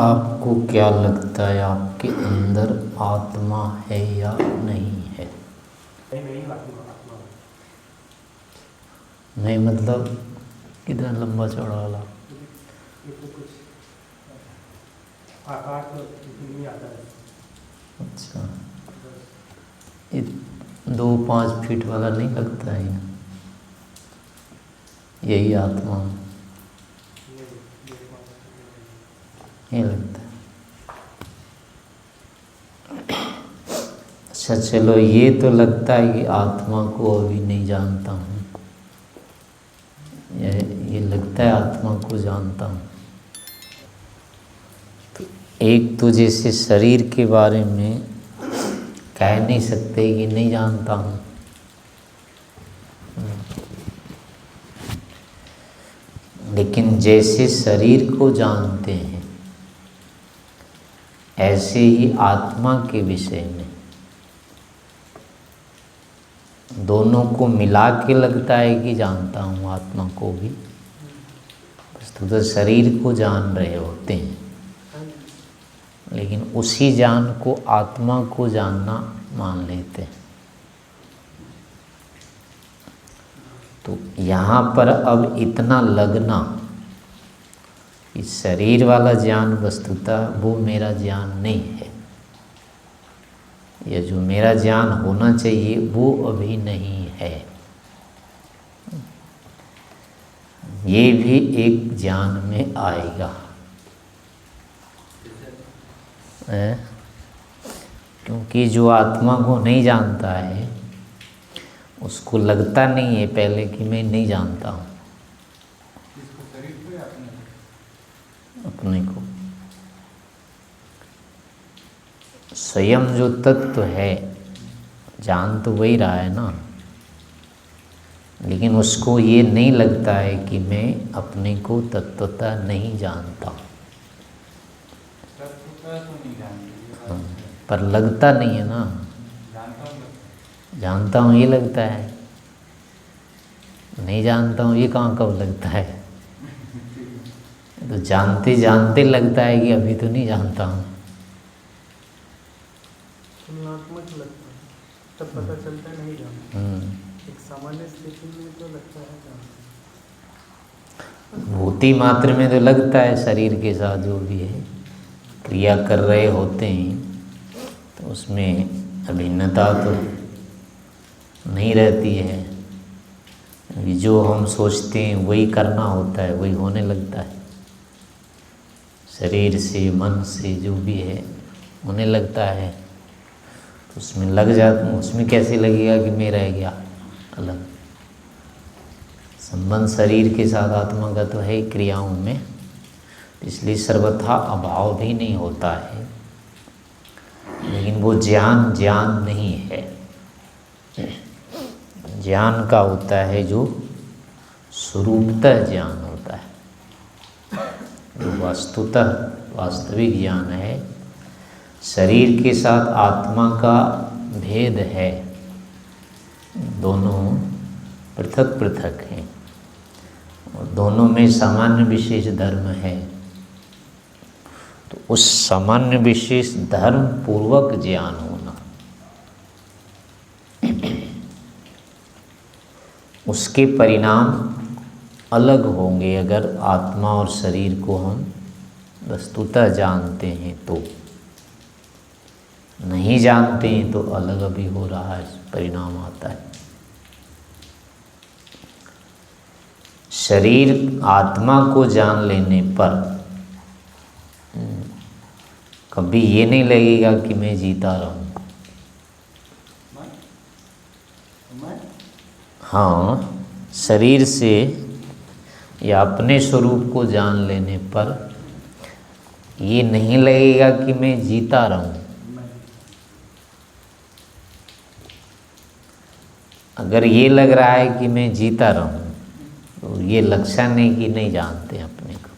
आपको क्या लगता है, आपके अंदर आत्मा है या नहीं है? नहीं मतलब कितना लंबा चौड़ा वाला? अच्छा, ये 2-5 फीट वाला नहीं लगता है? यही आत्मा नहीं लगता? अच्छा चलो, ये तो लगता है कि आत्मा को अभी नहीं जानता हूँ, ये लगता है आत्मा को जानता हूँ। तो एक तो जैसे शरीर के बारे में कह नहीं सकते कि नहीं जानता हूँ, लेकिन जैसे शरीर को जानते हैं ऐसे ही आत्मा के विषय में दोनों को मिला के लगता है कि जानता हूँ आत्मा को भी। तो शरीर को जान रहे होते हैं, लेकिन उसी जान को आत्मा को जानना मान लेते हैं। तो यहाँ पर अब इतना लगना कि शरीर वाला ज्ञान वस्तुतः वो मेरा ज्ञान नहीं है, या जो मेरा ज्ञान होना चाहिए वो अभी नहीं है, ये भी एक ज्ञान में आएगा। क्योंकि जो आत्मा को नहीं जानता है उसको लगता नहीं है पहले कि मैं नहीं जानता हूँ अपने को। स्वयं जो तत्व है जान तो वही रहा है ना, लेकिन उसको ये नहीं लगता है कि मैं अपने को तत्वतः नहीं जानता। हाँ, पर लगता नहीं है ना। जानता हूँ ये लगता है, नहीं जानता हूँ ये कहाँ कब लगता है। तो जानते जानते लगता है कि अभी तो नहीं जानता हूँ। तुलनात्मक लगता है, तब पता चलता है नहीं जानता। एक सामान्य स्थिति में तो लगता है जानता। भूति मात्र में तो लगता है, शरीर के साथ जो भी है क्रिया कर रहे होते हैं तो उसमें अभिन्नता तो नहीं रहती है। जो हम सोचते हैं वही करना होता है, वही होने लगता है। शरीर से मन से जो भी है होने लगता है, तो उसमें लग जाता। उसमें कैसे लगेगा कि मैं रह गया अलग। संबंध शरीर के साथ आत्मा का तो है ही क्रियाओं में, इसलिए सर्वथा अभाव भी नहीं होता है, लेकिन वो ज्ञान नहीं है। ज्ञान का होता है जो स्वरूपतः ज्ञान होता है, जो वस्तुतः वास्तविक ज्ञान है। शरीर के साथ आत्मा का भेद है, दोनों पृथक पृथक हैं और दोनों में सामान्य विशेष धर्म है। तो उस सामान्य विशेष धर्म पूर्वक ज्ञान होना, उसके परिणाम अलग होंगे अगर आत्मा और शरीर को हम वस्तुतः जानते हैं तो। नहीं जानते हैं तो अलग अभी हो रहा है, परिणाम आता है। शरीर आत्मा को जान लेने पर कभी ये नहीं लगेगा कि मैं जीता रहूं। हाँ, शरीर से या अपने स्वरूप को जान लेने पर ये नहीं लगेगा कि मैं जीता रहूं। अगर ये लग रहा है कि मैं जीता रहूं तो ये लक्षण है कि नहीं जानते अपने को।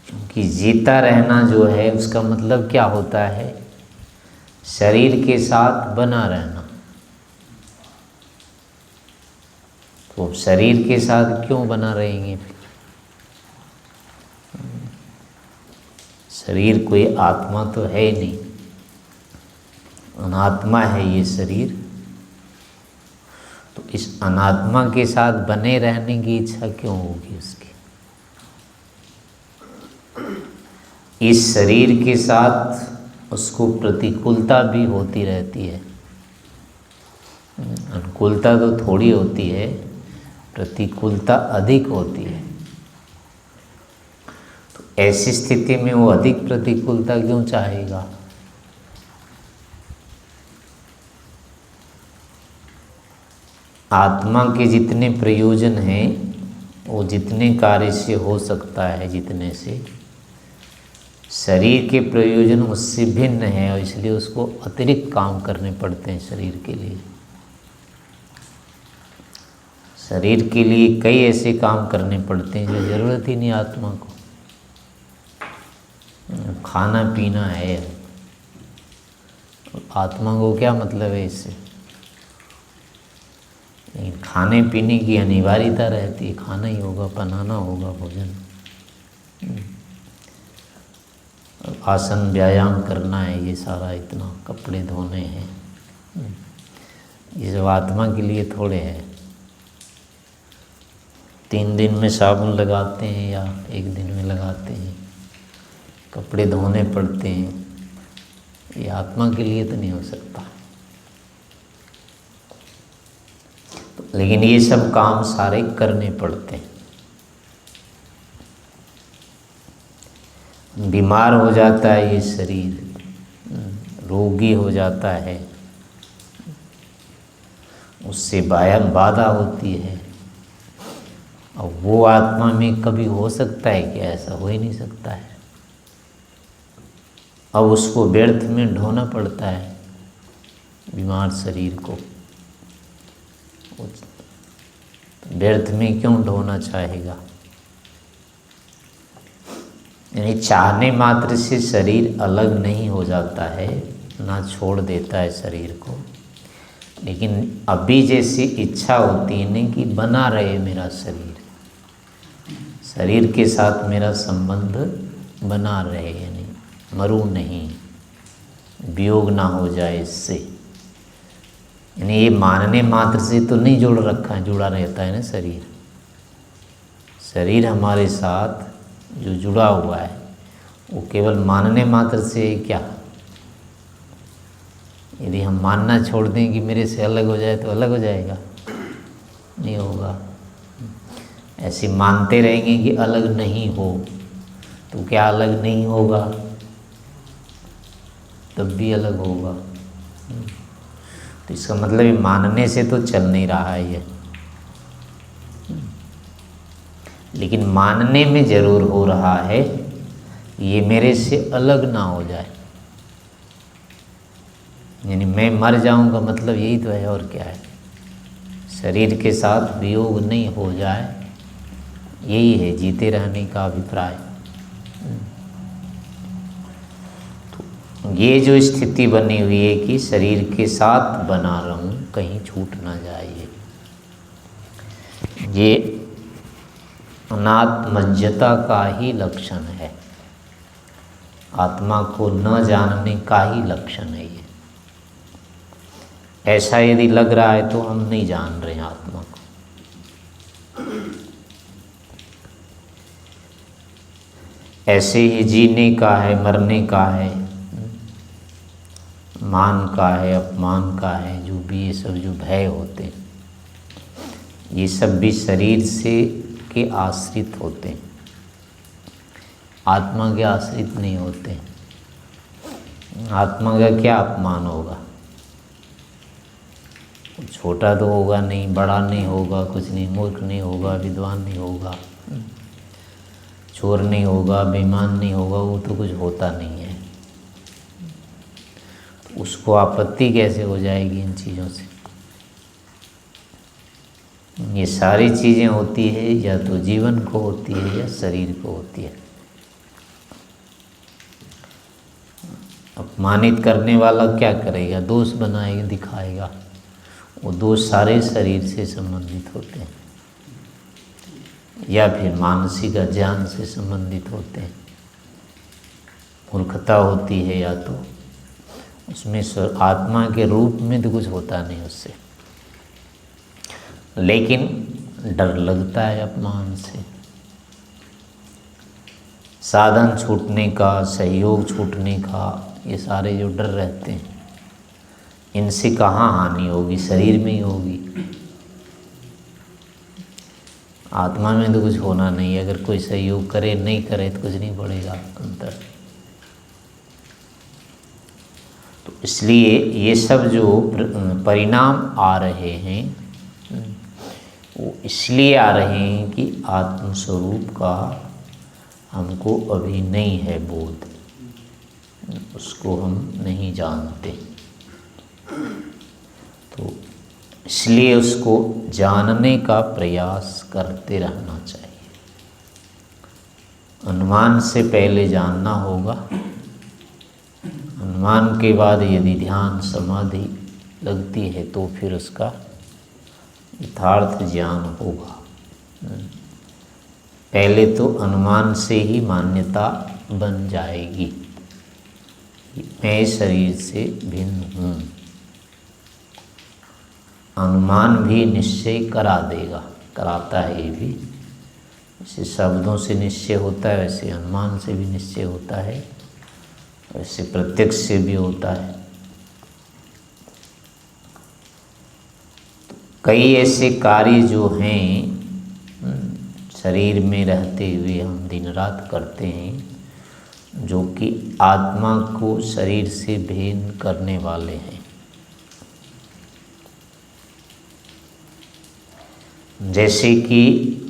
क्योंकि जीता रहना जो है उसका मतलब क्या होता है, शरीर के साथ बना रहना। तो शरीर के साथ क्यों बना रहेंगे फिर? शरीर कोई आत्मा तो है ही नहीं, अनात्मा है ये शरीर। तो इस अनात्मा के साथ बने रहने की इच्छा क्यों होगी उसकी? इस शरीर के साथ उसको प्रतिकूलता भी होती रहती है। अनुकूलता तो थोड़ी होती है, प्रतिकूलता अधिक होती है। तो ऐसी स्थिति में वो अधिक प्रतिकूलता क्यों चाहेगा? आत्मा के जितने प्रयोजन हैं वो जितने कार्य से हो सकता है, जितने से शरीर के प्रयोजन उससे भिन्न है, और इसलिए उसको अतिरिक्त काम करने पड़ते हैं शरीर के लिए। शरीर के लिए कई ऐसे काम करने पड़ते हैं जो ज़रूरत ही नहीं आत्मा को। खाना पीना है, आत्मा को क्या मतलब है इससे? लेकिन खाने पीने की अनिवार्यता रहती है, खाना ही होगा, बनाना होगा भोजन। आसन व्यायाम करना है, ये सारा इतना, कपड़े धोने हैं, ये सब आत्मा के लिए थोड़े हैं। 3 दिन में साबुन लगाते हैं या 1 दिन में लगाते हैं, कपड़े धोने पड़ते हैं, ये आत्मा के लिए तो नहीं हो सकता। लेकिन ये सब काम सारे करने पड़ते हैं। बीमार हो जाता है ये शरीर, रोगी हो जाता है, उससे बाधा होती है। और वो आत्मा में कभी हो सकता है कि ऐसा हो ही नहीं सकता है। अब उसको व्यर्थ में ढोना पड़ता है बीमार शरीर को। व्यर्थ में क्यों ढोना चाहेगा? यानी चाहने मात्र से शरीर अलग नहीं हो जाता है, ना छोड़ देता है शरीर को। लेकिन अभी जैसी इच्छा होती है नहीं कि बना रहे मेरा शरीर, शरीर के साथ मेरा संबंध बना रहे, यानी मरूं नहीं, वियोग ना हो जाए इससे। यानी ये मानने मात्र से तो नहीं जुड़ रखा है, जुड़ा रहता है ना शरीर। शरीर हमारे साथ जो जुड़ा हुआ है वो केवल मानने मात्र से क्या? यदि हम मानना छोड़ दें कि मेरे से अलग हो जाए तो अलग हो जाएगा? नहीं होगा। ऐसे मानते रहेंगे कि अलग नहीं हो, तो क्या अलग नहीं होगा? तब भी अलग होगा। तो इसका मतलब ये मानने से तो चल नहीं रहा है ये, लेकिन मानने में जरूर हो रहा है ये मेरे से अलग ना हो जाए। यानी मैं मर जाऊंगा, मतलब यही तो है, और क्या है? शरीर के साथ वियोग नहीं हो जाए, यही है जीते रहने का अभिप्राय। तो ये जो स्थिति बनी हुई है कि शरीर के साथ बना रहूं, कहीं छूट ना जाए, ये अनात्मज्ञता का ही लक्षण है। आत्मा को न जानने का ही लक्षण है ये। ऐसा यदि लग रहा है तो हम नहीं जान रहे हैं आत्मा को। ऐसे ही जीने का है, मरने का है, मान का है, अपमान का है, जो भी ये सब जो भय होते हैं, ये सब भी शरीर से के आश्रित होते हैं, आत्मा के आश्रित नहीं होते। आत्मा का क्या अपमान होगा? छोटा तो होगा नहीं, बड़ा नहीं होगा, कुछ नहीं, मूर्ख नहीं होगा, विद्वान नहीं होगा, चोर नहीं होगा, बेईमान नहीं होगा, वो तो कुछ होता नहीं है। तो उसको आपत्ति कैसे हो जाएगी इन चीज़ों से? ये सारी चीज़ें होती है या तो जीवन को होती है या शरीर को होती है। अपमानित करने वाला क्या करेगा? दोष बनाएगा, दिखाएगा। वो दोष सारे शरीर से संबंधित होते हैं। या फिर मानसिक अज्ञान से संबंधित होते हैं। मूर्खता होती है या तो उसमें आत्मा के रूप में तो कुछ होता नहीं उससे, लेकिन डर लगता है अपमान से, साधन छूटने का, सहयोग छूटने का, ये सारे जो डर रहते हैं, इनसे कहाँ हानि होगी, शरीर में ही होगी। आत्मा में तो कुछ होना नहीं है, अगर कोई सहयोग करे नहीं करे तो कुछ नहीं पड़ेगा अंतर। तो इसलिए ये सब जो परिणाम आ रहे हैं वो इसलिए आ रहे हैं कि आत्मस्वरूप का हमको अभी नहीं है बोध, उसको हम नहीं जानते। तो इसलिए उसको जानने का प्रयास करते रहना चाहिए। अनुमान से पहले जानना होगा, अनुमान के बाद यदि ध्यान समाधि लगती है तो फिर उसका यथार्थ ज्ञान होगा। पहले तो अनुमान से ही मान्यता बन जाएगी, मैं शरीर से भिन्न हूँ। अनुमान भी निश्चय करा देगा, कराता है ये भी। जैसे शब्दों से निश्चय होता है वैसे अनुमान से भी निश्चय होता है, वैसे प्रत्यक्ष से भी होता है। तो कई ऐसे कार्य जो हैं शरीर में रहते हुए हम दिन रात करते हैं, जो कि आत्मा को शरीर से भिन्न करने वाले हैं। जैसे कि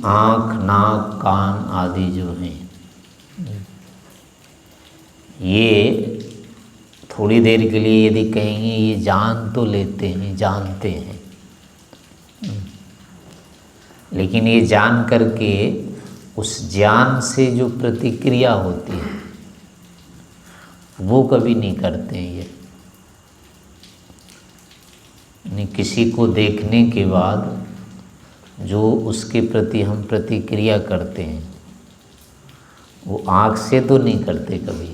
आँख, नाक, कान आदि जो हैं, ये थोड़ी देर के लिए यदि कहेंगे ये जान तो लेते हैं, जानते हैं, लेकिन ये जान करके उस ज्ञान से जो प्रतिक्रिया होती है वो कभी नहीं करते हैं। ये नहीं, किसी को देखने के बाद जो उसके प्रति हम प्रतिक्रिया करते हैं वो आँख से तो नहीं करते कभी,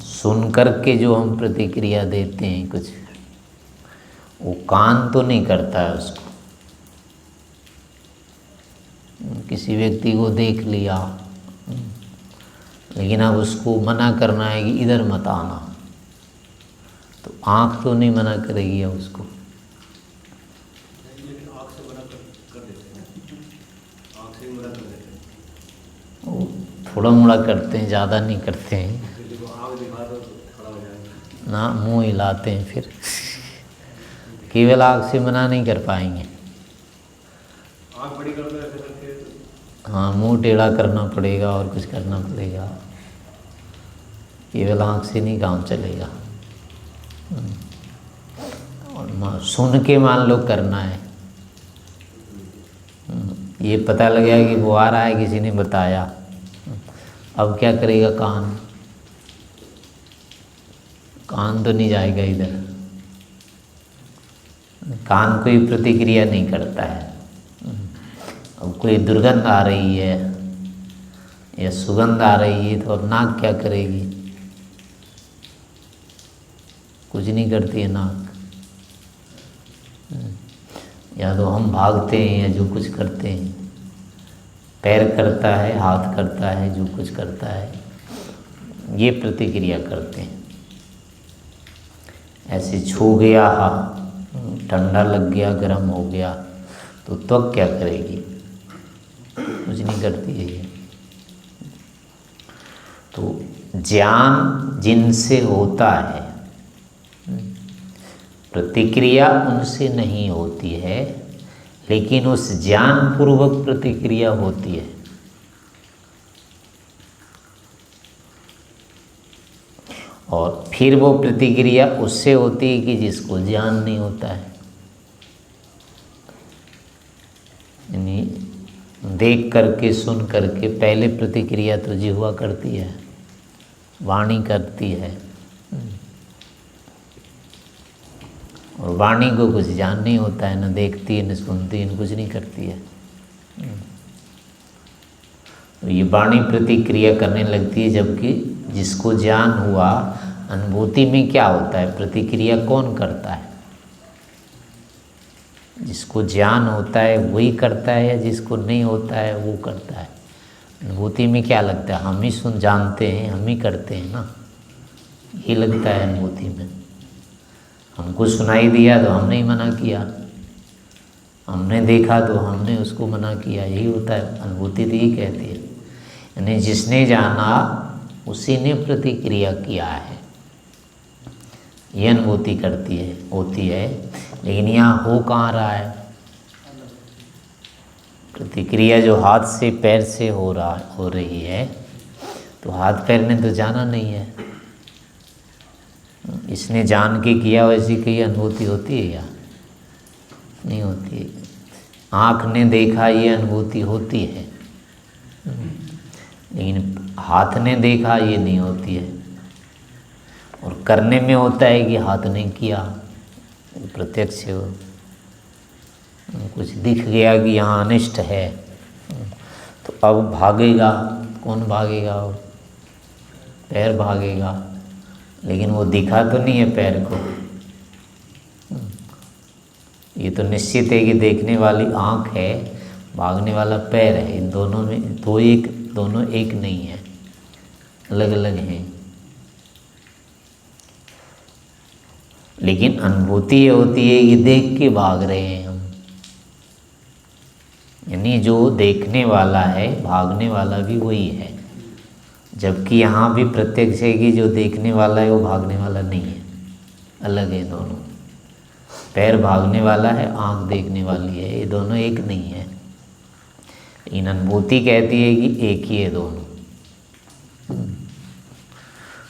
सुन करके जो हम प्रतिक्रिया देते हैं कुछ, वो कान तो नहीं करता है उसको। किसी व्यक्ति को देख लिया, लेकिन अब उसको मना करना है कि इधर मत आना, तो आँख तो नहीं मना करेगी अब उसको। वो थोड़ा मोड़ा करते हैं, ज़्यादा नहीं करते हैं ना, मुंह हिलाते हैं फिर। केवल आँख से मना नहीं कर पाएंगे, आँख बड़ी कर दो ऐसे करके। हाँ, मुंह टेढ़ा करना पड़ेगा और कुछ करना पड़ेगा, केवल आँख से नहीं काम चलेगा। और सुन के मान लो करना है, ये पता लग गया कि वो आ रहा है, किसी ने बताया, अब क्या करेगा कान? कान तो नहीं जाएगा इधर, कान कोई प्रतिक्रिया नहीं करता है। अब कोई दुर्गंध आ रही है या सुगंध आ रही है तो अब नाक क्या करेगी? कुछ नहीं करती है नाक। या तो हम भागते हैं या जो कुछ करते हैं, पैर करता है, हाथ करता है, जो कुछ करता है, ये प्रतिक्रिया करते हैं। ऐसे छू गया, ठंडा लग गया, गर्म हो गया, तो त्वक क्या करेगी? कुछ नहीं करती है ये। तो ज्ञान जिनसे होता है, प्रतिक्रिया उनसे नहीं होती है, लेकिन उस ज्ञान पूर्वक प्रतिक्रिया होती है। और फिर वो प्रतिक्रिया उससे होती है कि जिसको ज्ञान नहीं होता है। यानी देख करके, सुन करके पहले प्रतिक्रिया तो जिह्वा करती है, वाणी करती है, और वाणी को कुछ ज्ञान नहीं होता है, न देखती है, न सुनती है, न कुछ नहीं करती है। तो ये वाणी प्रतिक्रिया करने लगती है, जबकि जिसको ज्ञान हुआ, अनुभूति में क्या होता है, प्रतिक्रिया कौन करता है? जिसको ज्ञान होता है वही करता है, या जिसको नहीं होता है वो करता है? अनुभूति में क्या लगता है, हम ही जानते हैं, हम ही करते हैं ना, ये लगता है अनुभूति में। हमको सुनाई दिया तो हमने ही मना किया, हमने देखा तो हमने उसको मना किया, यही होता है। अनुभूति तो यही कहती है, यानी जिसने जाना उसी ने प्रतिक्रिया किया है, ये अनुभूति करती है, होती है। लेकिन यहाँ हो कहाँ रहा है? प्रतिक्रिया जो हाथ से पैर से हो रही है, तो हाथ पैर ने तो जाना नहीं है, इसने जान के किया, वैसी कोई अनुभूति होती है या नहीं होती है? आँख ने देखा, ये अनुभूति होती है, लेकिन हाथ ने देखा ये नहीं होती है। और करने में होता है कि हाथ ने किया, प्रत्यक्ष हो, कुछ दिख गया कि यहाँ अनिष्ट है, तो अब भागेगा, कौन भागेगा? पैर भागेगा, लेकिन वो दिखा तो नहीं है पैर को। ये तो निश्चित है कि देखने वाली आँख है, भागने वाला पैर है। इन दोनों में दोनों एक नहीं है, अलग अलग हैं। लेकिन अनुभूति ये होती है कि देख के भाग रहे हैं हम, यानी जो देखने वाला है, भागने वाला भी वही है। जबकि यहाँ भी प्रत्यक्ष है कि जो देखने वाला है वो भागने वाला नहीं है, अलग है दोनों। पैर भागने वाला है, आँख देखने वाली है, ये दोनों एक नहीं है। लेकिन अनुभूति कहती है कि एक ही है दोनों।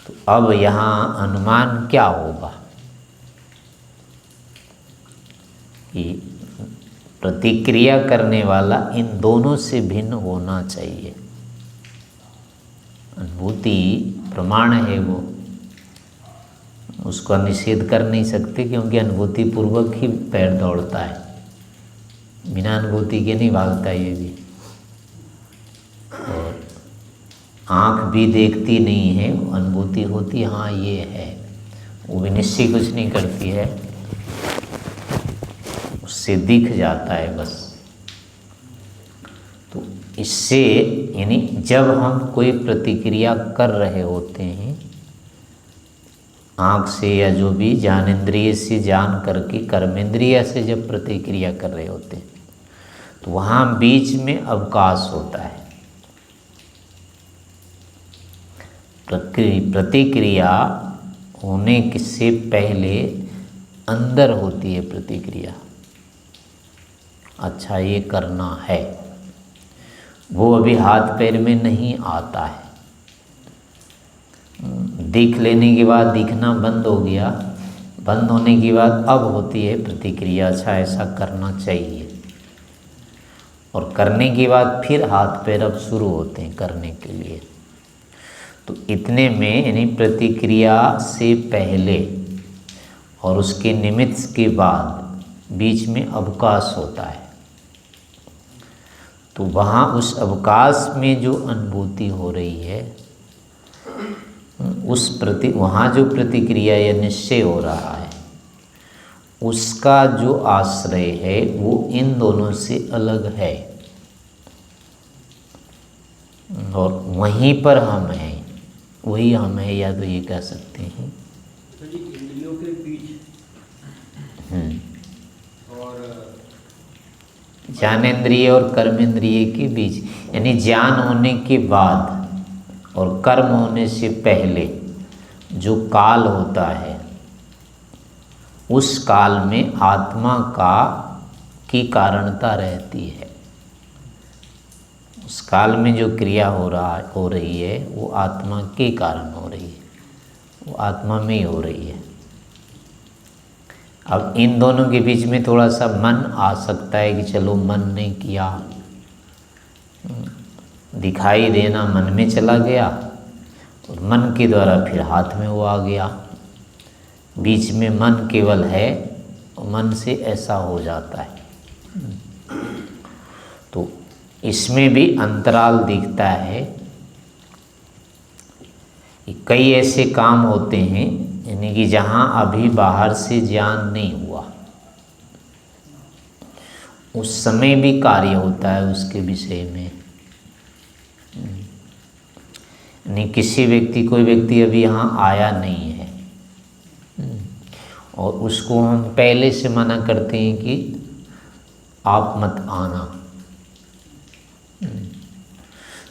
तो अब यहाँ अनुमान क्या होगा कि प्रतिक्रिया करने वाला इन दोनों से भिन्न होना चाहिए। अनुभूति प्रमाण है, वो उसका निषेध कर नहीं सकते, क्योंकि अनुभूति पूर्वक ही पैर दौड़ता है, बिना अनुभूति के नहीं भागता ये भी। और आँख भी देखती नहीं है, अनुभूति होती हाँ ये है, वो भी निश्चय कुछ नहीं करती है, उससे दिख जाता है बस। तो इससे यानी जब हम कोई प्रतिक्रिया कर रहे होते हैं, आँख से या जो भी ज्ञानेंद्रिय से जान करके कर्मेंद्रिय से जब प्रतिक्रिया कर रहे होते हैं, तो वहाँ बीच में अवकाश होता है। प्रतिक्रिया होने से पहले अंदर होती है प्रतिक्रिया, अच्छा ये करना है, वो अभी हाथ पैर में नहीं आता है। देख लेने के बाद दिखना बंद हो गया, बंद होने के बाद अब होती है प्रतिक्रिया, अच्छा ऐसा करना चाहिए। और करने के बाद फिर हाथ पैर अब शुरू होते हैं करने के लिए। तो इतने में यानी प्रतिक्रिया से पहले और उसके निमित्त के बाद बीच में अवकाश होता है। तो वहाँ उस अवकाश में जो अनुभूति हो रही है, वहाँ जो प्रतिक्रिया या निश्चय हो रहा है, उसका जो आश्रय है वो इन दोनों से अलग है, और वहीं पर हम हैं, वही हम है, या तो ये कह सकते हैं इंद्रियों के बीच और ज्ञानेंद्रिय और कर्मेंद्रिय के बीच, यानी ज्ञान होने के बाद और कर्म होने से पहले जो काल होता है, उस काल में आत्मा की कारणता रहती है। उस काल में जो क्रिया हो रही है वो आत्मा के कारण हो रही है, वो आत्मा में ही हो रही है। अब इन दोनों के बीच में थोड़ा सा मन आ सकता है कि चलो मन ने किया, दिखाई देना मन में चला गया, और मन के द्वारा फिर हाथ में वो आ गया। बीच में मन केवल है, मन से ऐसा हो जाता है। तो इसमें भी अंतराल दिखता है कि कई ऐसे काम होते हैं यानी कि जहाँ अभी बाहर से ज्ञान नहीं हुआ, उस समय भी कार्य होता है उसके विषय में। यानी किसी व्यक्ति, कोई व्यक्ति अभी यहाँ आया नहीं है और उसको हम पहले से मना करते हैं कि आप मत आना,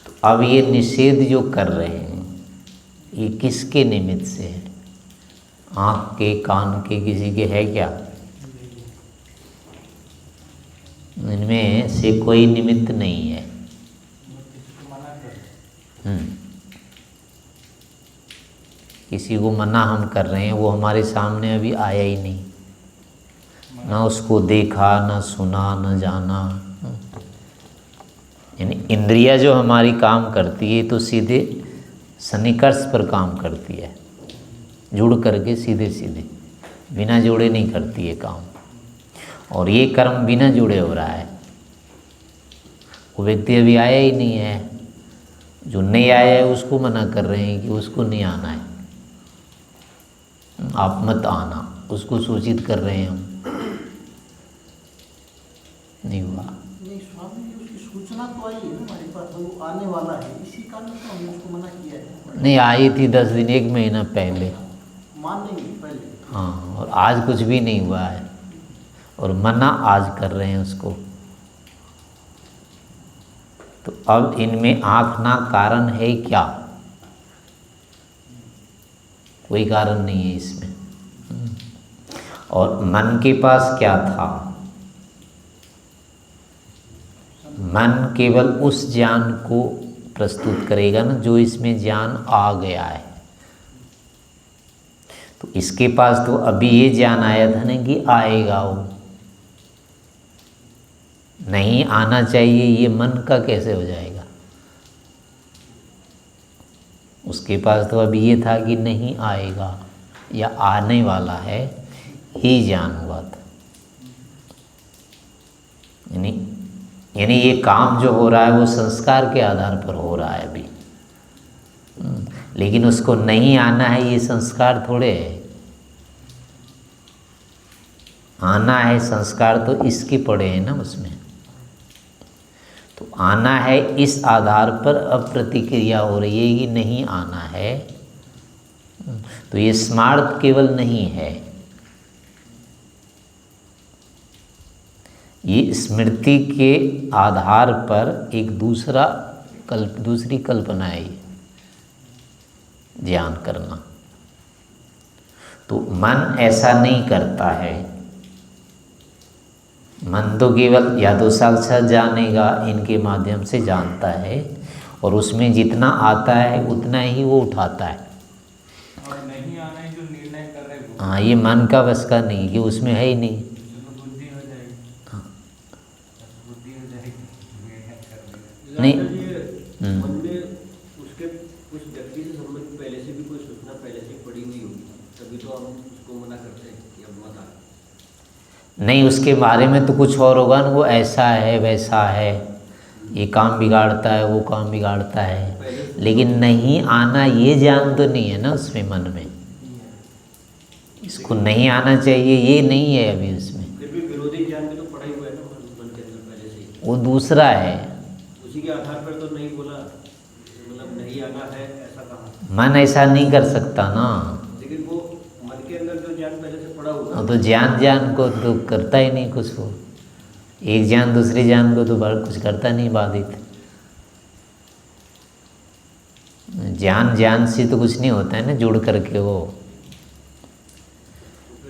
तो अब ये निषेध जो कर रहे हैं ये किसके निमित्त से है? आँख के, कान के, किसी के है क्या? इनमें से कोई निमित्त नहीं है। किसी को मना हम कर रहे हैं, वो हमारे सामने अभी आया ही नहीं, ना उसको देखा, ना सुना, ना जाना। यानी इंद्रिया जो हमारी काम करती है तो सीधे सन्निकर्ष पर काम करती है, जुड़ करके सीधे सीधे, बिना जोड़े नहीं करती है काम। और ये कर्म बिना जुड़े हो रहा है। वो व्यक्ति अभी आया ही नहीं है, जो नहीं आया है उसको मना कर रहे हैं कि उसको नहीं आना है, आप मत आना, उसको सूचित कर रहे हैं हम। नहीं हुआ। नहीं स्वामी जी, उसकी सूचना तो आई है ना हमारे पास, वो आने वाला है, इसी कारण तो हमने उसको मना किया है। नहीं आई थी 10 दिन, 1 महीना पहले, मान लेंगे पहले। हाँ, और आज कुछ भी नहीं हुआ है और मना आज कर रहे हैं उसको। तो अब इनमें आँखना कारण है क्या? कोई कारण नहीं है इसमें। और मन के पास क्या था? मन केवल उस ज्ञान को प्रस्तुत करेगा ना जो इसमें ज्ञान आ गया है। तो इसके पास तो अभी ये ज्ञान आया था ना कि आएगा, वो नहीं आना चाहिए, ये मन का कैसे हो जाएगा? उसके पास तो अभी ये था कि नहीं आएगा या आने वाला है, ही ज्ञान हुआ था। यानी ये काम जो हो रहा है वो संस्कार के आधार पर हो रहा है अभी, लेकिन उसको नहीं आना है ये संस्कार थोड़े है। आना है संस्कार तो इसके पड़े हैं ना उसमें। तो आना है इस आधार पर अब प्रतिक्रिया हो रही है कि नहीं आना है। तो ये स्मार्थ केवल नहीं है, ये स्मृति के आधार पर एक दूसरी कल्पना है, ध्यान करना। तो मन ऐसा नहीं करता है। मन तो केवल या तो साक्षात जानेगा, इनके माध्यम से जानता है, और उसमें जितना आता है उतना ही वो उठाता है। और नहीं आना है जो निर्णय कर रहे हैं। हाँ, ये मन का बस का नहीं कि उसमें है ही नहीं। बुद्धि हो जाएगी। हाँ। बुद्धि हो जाएगी। नहीं। मन में उसके उस व्यक्ति से संबंधित पहले से भी कोई सूचना पहले से पड़ी हुई होगी, तभी तो हम उसको मना करते हैं कि अब मत आ। नहीं, उसके बारे में तो कुछ और होगा ना, वो ऐसा है वैसा है, ये काम बिगाड़ता है वो काम बिगाड़ता है, लेकिन नहीं आना ये ज्ञान तो नहीं है ना उसमें, मन में इसको नहीं आना चाहिए ये नहीं है अभी उसमें। फिर भी विरोधी ज्ञान में तो पड़ा ही हुआ है ना मन के अंदर पहले से ही। वो दूसरा है। उसी के आधार पर तो नहीं बोला, मतलब नहीं आना है ऐसा कहा। मन ऐसा नहीं कर सकता ना, लेकिन वो मन के अंदर जो ज्ञान पहले से पड़ा हुआ तो ज्ञान को तो करता ही नहीं कुछ। वो एक ज्ञान दूसरे ज्ञान को तो कुछ करता नहीं बाधित। ज्ञान से तो कुछ नहीं होता है ना जुड़ करके वो।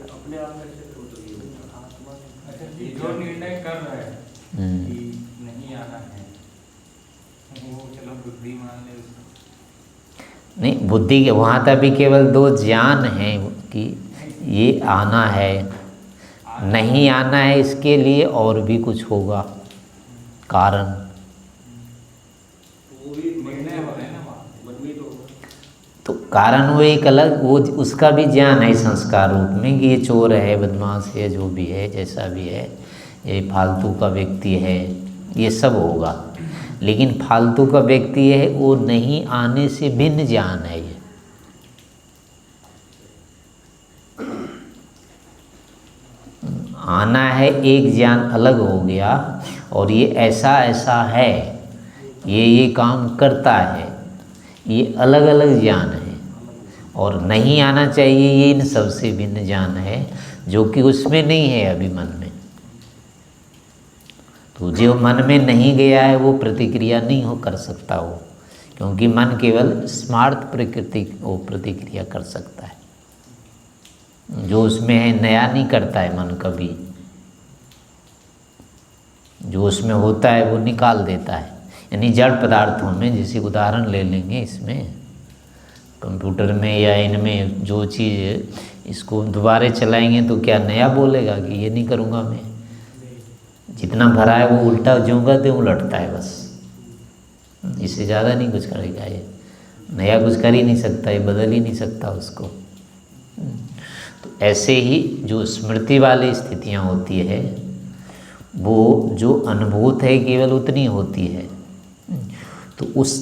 अपने आप में से जो निर्णय कर रहा है कि नहीं आना है, वो चलो बुद्धि मान ले उसको। नहीं, बुद्धि के वहाँ तक भी केवल 2 ज्ञान हैं कि ये आना है, नहीं आना है, इसके लिए और भी कुछ होगा कारण। वो भी निर्णय हो रहे हैं ना वहाँ। मन में तो होगा। तो कारण वो एक अलग, वो उसका भी ज्ञान है संस्कार रूप में कि ये चोर है, बदमाश है, जो भी है, जैसा भी है, ये फालतू का व्यक्ति है, ये सब होगा। लेकिन फालतू का व्यक्ति है वो नहीं आने से भिन्न ज्ञान है ये। आना है एक ज्ञान अलग हो गया, और ये ऐसा ऐसा है, ये काम करता है, ये अलग अलग ज्ञान है। और नहीं आना चाहिए ये इन सबसे भिन्न ज्ञान है, जो कि उसमें नहीं है अभी मन में। तो जो मन में नहीं गया है वो प्रतिक्रिया नहीं हो कर सकता वो, क्योंकि मन केवल स्मार्त प्रकृति वो प्रतिक्रिया कर सकता है। जो उसमें है नया नहीं करता है मन कभी, जो उसमें होता है वो निकाल देता है। यानी जड़ पदार्थों में, जैसे उदाहरण ले लेंगे, इसमें कंप्यूटर में या इनमें जो चीज़ इसको दोबारा चलाएंगे तो क्या नया बोलेगा कि ये नहीं करूँगा मैं? जितना भरा है वो उल्टा ज्यों का त्यों उलटता है बस, इससे ज़्यादा नहीं कुछ करेगा। ये नया कुछ कर ही नहीं सकता, ये बदल ही नहीं सकता उसको। तो ऐसे ही जो स्मृति वाली स्थितियाँ होती है वो जो अनुभूत है केवल उतनी होती है। तो उस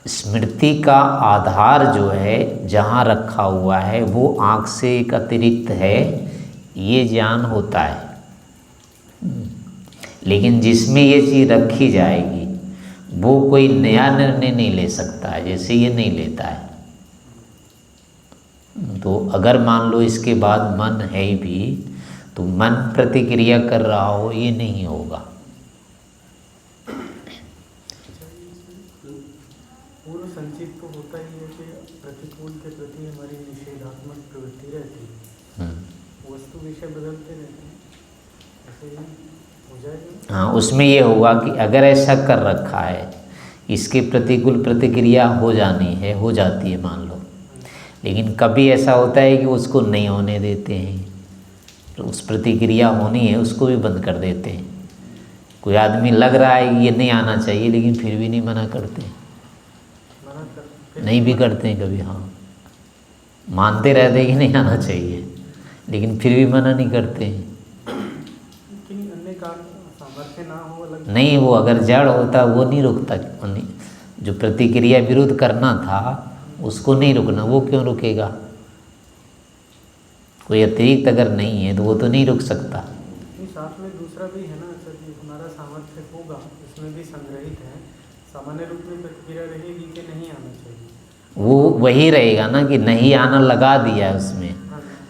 स्मृति का आधार जो है जहाँ रखा हुआ है वो आँख से एक अतिरिक्त है, ये ज्ञान होता है। लेकिन जिसमें ये चीज़ रखी जाएगी वो कोई नया निर्णय नहीं ले सकता है, जैसे ये नहीं लेता है। तो अगर मान लो इसके बाद मन है भी तो मन प्रतिक्रिया कर रहा हो, ये नहीं होगा। पूर्व संचित तो होता ही है कि प्रतिकूल के प्रति हमारी निषेधात्मक प्रवृत्ति रहती है, वस्तु विषय बदलते रहते हैं, ऐसे ही हो जाएगा। हाँ, उसमें ये होगा कि अगर ऐसा कर रखा है, इसके प्रतिकूल प्रतिक्रिया हो जानी है, हो जाती है मान लो, लेकिन कभी ऐसा होता है कि उसको नहीं होने देते हैं, तो उस प्रतिक्रिया होनी है उसको भी बंद कर देते हैं। कोई आदमी लग रहा है कि ये नहीं आना चाहिए, लेकिन फिर भी नहीं मना करते, नहीं भी करते हैं कभी। हाँ, मानते रहते हैं कि नहीं आना चाहिए, लेकिन फिर भी मना नहीं करते हैं। नहीं, वो अगर जड़ होता वो नहीं रुकता। जो प्रतिक्रिया विरुद्ध करना था उसको नहीं रुकना, वो क्यों रुकेगा? कोई अतिरिक्त अगर नहीं है तो वो तो नहीं रुक सकता। साथ में दूसरा भी है ना सर, कि हमारा सामर्थ्य होगा, इसमें भी संग्रहित है, सामान्य रूप में प्रतिक्रिया रहेगी कि नहीं आना चाहिए। वो वही रहेगा ना कि नहीं आना लगा दिया है उसमें,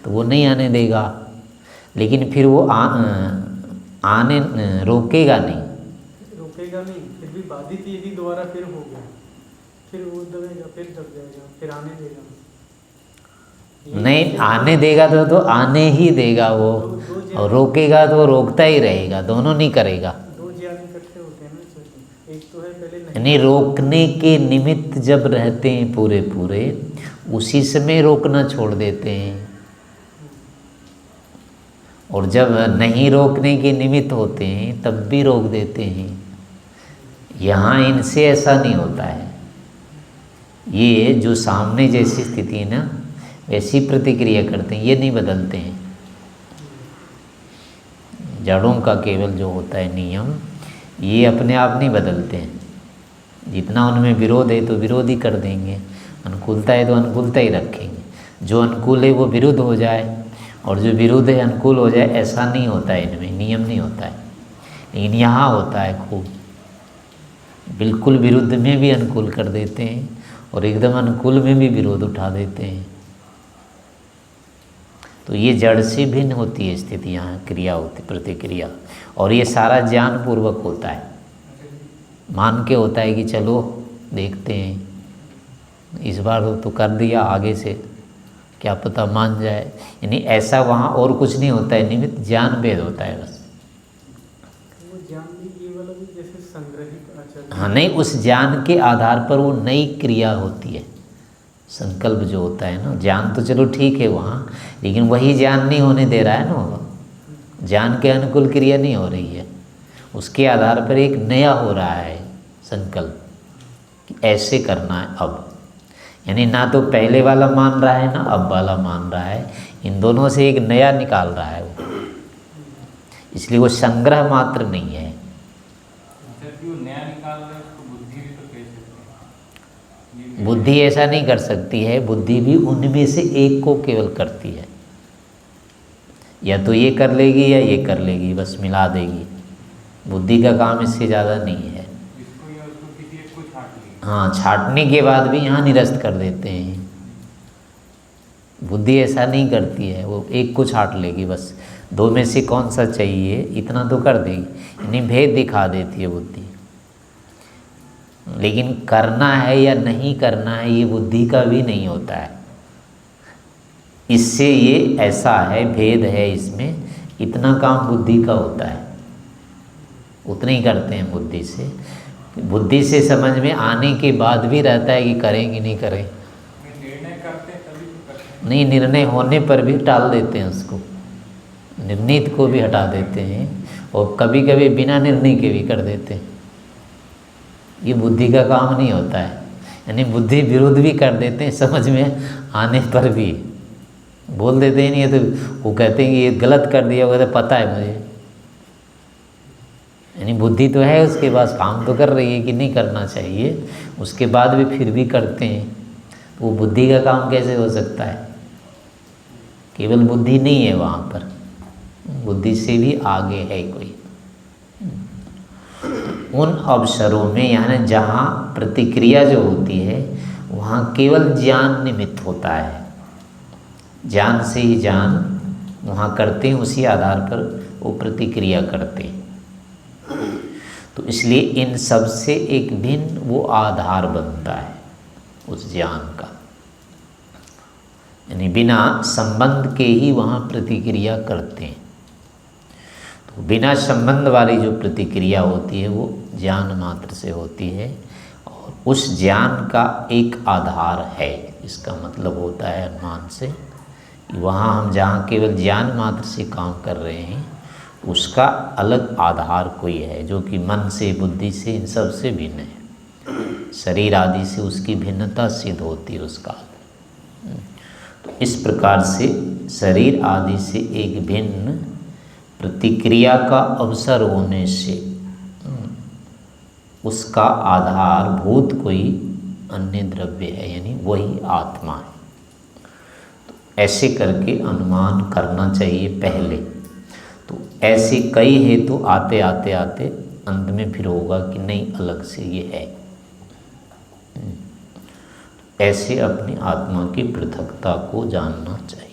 तो वो नहीं आने देगा, लेकिन फिर वो आने रोकेगा नहीं, फिर भी बाधित यदि दोबारा फिर हो गया, फिर वो दबेगा, फिर दब जाएगा, फिर आने देगा नहीं, आने देगा तो आने ही देगा वो, और रोकेगा तो रोकता ही रहेगा, दोनों नहीं करेगा। दो ज्ञान इकट्ठे होते हैं ना, एक तो है पहले नहीं, यानी रोकने के निमित्त जब रहते हैं पूरे पूरे, उसी समय रोकना छोड़ देते हैं, और जब नहीं रोकने के निमित्त होते हैं तब भी रोक देते हैं। यहाँ इनसे ऐसा नहीं होता है। ये जो सामने जैसी स्थिति है ना वैसी प्रतिक्रिया करते हैं, ये नहीं बदलते हैं। जड़ों का केवल जो होता है नियम, ये अपने आप नहीं बदलते हैं। जितना उनमें विरोध है तो विरोध ही कर देंगे, अनुकूलता है तो अनुकूलता ही रखेंगे। जो अनुकूल है वो विरुद्ध हो जाए, और जो विरुद्ध है अनुकूल हो जाए, ऐसा नहीं होता है, इनमें नियम नहीं होता है। लेकिन यहाँ होता है खूब, बिल्कुल विरुद्ध में भी अनुकूल कर देते हैं और एकदम अनुकूल में भी विरोध उठा देते हैं। तो ये जड़ से भिन्न होती है स्थितियाँ, क्रिया होती, प्रतिक्रिया, और ये सारा ज्ञान पूर्वक होता है, मान के होता है कि चलो देखते हैं, इस बार तो कर दिया, आगे से क्या पता मान जाए। यानी ऐसा वहाँ और कुछ नहीं होता है, निमित्त ज्ञान भेद होता है बस। वो ज्ञान भी ये वाला भी जैसे संग्रहित आचरण, हाँ, नहीं, उस ज्ञान के आधार पर वो नई क्रिया होती है, संकल्प जो होता है ना। ज्ञान तो चलो ठीक है वहाँ, लेकिन वही ज्ञान नहीं होने दे रहा है ना, ज्ञान के अनुकूल क्रिया नहीं हो रही है, उसके आधार पर एक नया हो रहा है संकल्प कि ऐसे करना है अब, यानी ना तो पहले वाला मान रहा है ना अब वाला मान रहा है, इन दोनों से एक नया निकाल रहा है वो, इसलिए वो संग्रह मात्र नहीं है। बुद्धि ऐसा नहीं कर सकती है, बुद्धि भी उनमें से एक को केवल करती है, या तो ये कर लेगी या ये कर लेगी, बस मिला देगी। बुद्धि का काम इससे ज़्यादा नहीं है। हाँ, छाटने के बाद भी यहाँ निरस्त कर देते हैं। बुद्धि ऐसा नहीं करती है, वो एक को छाट लेगी, बस दो में से कौन सा चाहिए इतना तो कर देगी, यानी भेद दिखा देती है बुद्धि। लेकिन करना है या नहीं करना है ये बुद्धि का भी नहीं होता है। इससे ये ऐसा है, भेद है इसमें, इतना काम बुद्धि का होता है, उतना ही करते हैं बुद्धि से। बुद्धि से समझ में आने के बाद भी रहता है कि करें कि नहीं करें। निर्णय करते तभी तो करते नहीं, निर्णय होने पर भी टाल देते हैं उसको, निर्णीत को भी हटा देते हैं, और कभी कभी बिना निर्णय के भी कर देते हैं। ये बुद्धि का काम नहीं होता है, यानी बुद्धि विरोध भी कर देते हैं, समझ में आने पर भी बोल देते हैं। नहीं ये तो वो कहते हैं कि ये गलत कर दिया, वो कहते पता है मुझे, यानी बुद्धि तो है उसके पास, काम तो कर रही है कि नहीं करना चाहिए, उसके बाद भी फिर भी करते हैं। तो वो बुद्धि का काम कैसे हो सकता है? केवल बुद्धि नहीं है वहाँ पर, बुद्धि से भी आगे है कोई। उन अवसरों में यानी जहाँ प्रतिक्रिया जो होती है वहाँ केवल ज्ञान निमित्त होता है, ज्ञान से ही ज्ञान वहाँ करते हैं, उसी आधार पर वो प्रतिक्रिया करते हैं। तो इसलिए इन सब से एक भिन्न वो आधार बनता है उस ज्ञान का, यानी बिना संबंध के ही वहाँ प्रतिक्रिया करते हैं। तो बिना संबंध वाली जो प्रतिक्रिया होती है वो ज्ञान मात्र से होती है, और उस ज्ञान का एक आधार है। इसका मतलब होता है अनुमान से कि वहाँ हम जहाँ केवल ज्ञान मात्र से काम कर रहे हैं उसका अलग आधार कोई है, जो कि मन से, बुद्धि से, इन सब से भिन्न है। शरीर आदि से उसकी भिन्नता सिद्ध होती है उसका। तो इस प्रकार से शरीर आदि से एक भिन्न प्रतिक्रिया का अवसर होने से उसका आधारभूत कोई अन्य द्रव्य है, यानी वही आत्मा है। तो ऐसे करके अनुमान करना चाहिए पहले। तो ऐसे कई हेतु आते आते आते अंत में फिर होगा कि नहीं, अलग से ये है। ऐसे अपनी आत्मा की पृथकता को जानना चाहिए।